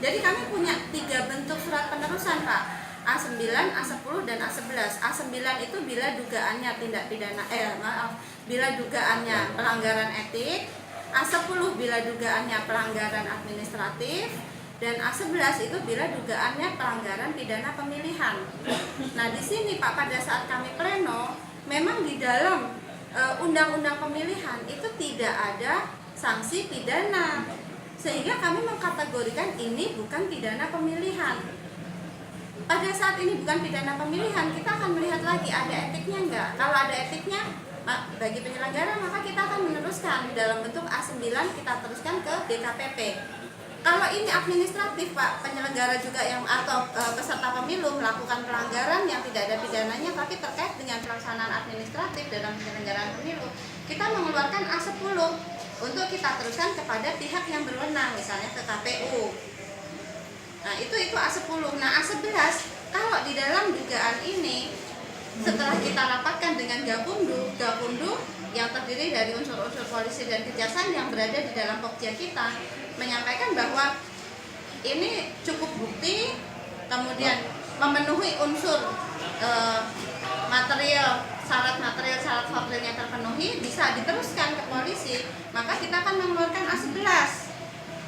Jadi kami punya 3 bentuk surat penerusan, Pak. A9, A10 dan A11. A9 itu bila dugaannya tindak pidana bila dugaannya pelanggaran etik, A10 bila dugaannya pelanggaran administratif, dan A11 itu bila dugaannya pelanggaran pidana pemilihan. Nah, di sini Pak, pada saat kami pleno, memang di dalam undang-undang pemilihan itu tidak ada sanksi pidana, sehingga kami mengkategorikan ini bukan pidana pemilihan. Pada saat ini bukan pidana pemilihan, kita akan melihat lagi ada etiknya enggak. Kalau ada etiknya bagi penyelenggara, maka kita akan meneruskan dalam bentuk A9, kita teruskan ke DKPP. Kalau ini administratif, Pak, penyelenggara juga yang atau peserta pemilu melakukan pelanggaran yang tidak ada pidananya tapi terkait dengan pelaksanaan administratif dalam penyelenggaraan pemilu, kita mengeluarkan A10 untuk kita teruskan kepada pihak yang berwenang, misalnya ke KPU. Nah, itu A10. Nah, A11 kalau di dalam dugaan ini setelah kita rapatkan dengan Gakumdu yang terdiri dari unsur-unsur polisi dan kejaksaan yang berada di dalam pokja kita menyampaikan bahwa ini cukup bukti, kemudian memenuhi unsur syarat formilnya terpenuhi, bisa diteruskan ke polisi, maka kita akan mengeluarkan A11.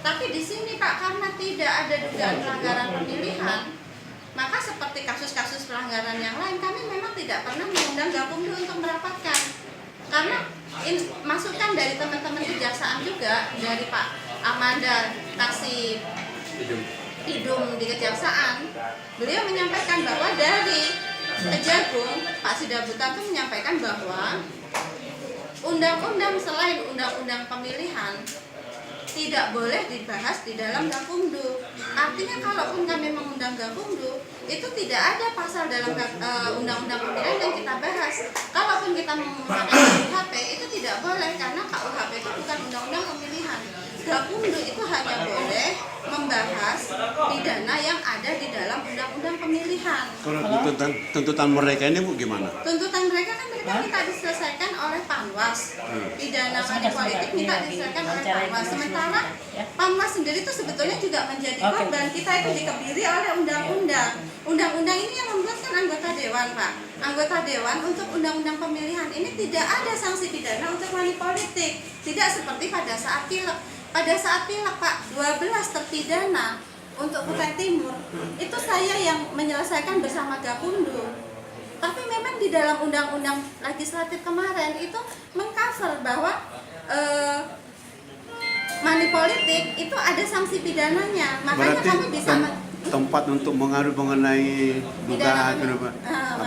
Tapi di sini, Pak, karena tidak ada dugaan pelanggaran pemilihan, maka seperti kasus-kasus pelanggaran yang lain, kami memang tidak pernah mengundang Gakumdu untuk merapatkan. Karena masukan dari teman-teman kejaksaan juga, dari Pak Amanda Kasih Idum di kejaksaan, beliau menyampaikan bahwa dari Kejagung, Pak Sidabuta itu menyampaikan bahwa undang-undang selain undang-undang pemilihan tidak boleh dibahas di dalam Gakumdu. Artinya kalaupun kami mengundang Gakumdu, itu tidak ada pasal dalam undang-undang pemilihan yang kita bahas. Kalaupun kita menggunakan KUHP, itu tidak boleh karena KUHP itu bukan undang-undang pemilihan. Gakumdu itu hanya boleh membahas pidana yang ada di dalam undang-undang pemilihan. Kalau tuntutan mereka ini Bu gimana? Tuntutan mereka kan minta diselesaikan oleh Panwas. Pidana money politik minta diselesaikan oleh Panwas. Sementara Panwas sendiri itu sebetulnya juga menjadi korban. Kita itu dikebiri oleh undang-undang. Undang-undang ini yang membuatkan anggota dewan, Pak. Anggota dewan untuk undang-undang pemilihan ini tidak ada sanksi pidana untuk money politik. Tidak seperti pada saat pilek. Pada saat pilek, Pak, 12 terpidana untuk Kutai Timur itu saya yang menyelesaikan bersama Gakumdu. Tapi memang di dalam undang-undang legislatif kemarin itu mengcover bahwa money politik itu ada sanksi pidananya. Makanya berarti kami bisa tempat untuk mengadu mengenai dugaan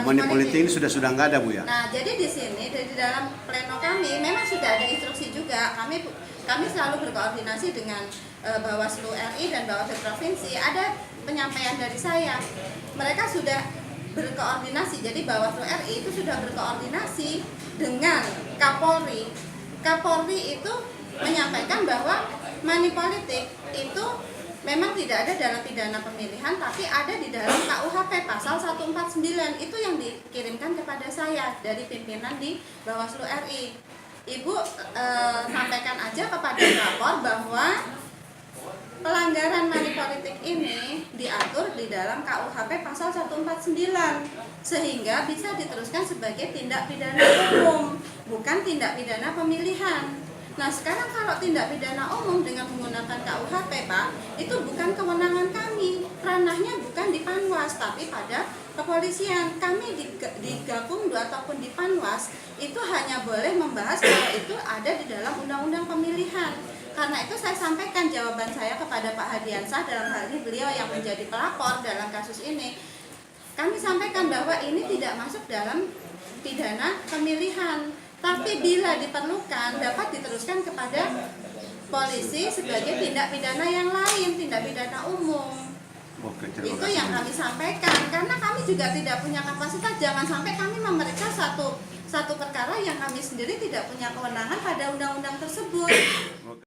money politik ini sudah nggak ada Bu ya? Nah, jadi di sini di dalam pleno kami memang sudah ada instruksi juga. Kami selalu berkoordinasi dengan Bawaslu RI dan Bawaslu Provinsi. Ada penyampaian dari saya. Mereka sudah berkoordinasi. Jadi Bawaslu RI itu sudah berkoordinasi dengan Kapolri. Kapolri itu menyampaikan bahwa money politik itu memang tidak ada dalam pidana pemilihan, tapi ada di dalam KUHP pasal 149. Itu yang dikirimkan kepada saya dari pimpinan di Bawaslu RI. Ibu sampaikan aja kepada lapor bahwa pelanggaran money politik ini diatur di dalam KUHP pasal 149 sehingga bisa diteruskan sebagai tindak pidana umum, bukan tindak pidana pemilihan. Nah, sekarang kalau tindak pidana umum dengan menggunakan KUHP, Pak, itu bukan kewenangan kami. Ranahnya bukan di Panwas, tapi pada kepolisian. Kami di Gakumdu ataupun di Panwas itu hanya boleh membahas kalau itu ada di dalam undang-undang pemilihan. Karena itu saya sampaikan jawaban saya kepada Pak Hadiansah, dalam hal ini beliau yang menjadi pelapor dalam kasus ini. Kami sampaikan bahwa ini tidak masuk dalam pidana pemilihan. Tapi bila diperlukan dapat diteruskan kepada polisi sebagai tindak pidana yang lain, tindak pidana umum. Oke, itu yang kami sampaikan, karena kami juga tidak punya kapasitas. Jangan sampai kami memeriksa satu perkara yang kami sendiri tidak punya kewenangan pada undang-undang tersebut.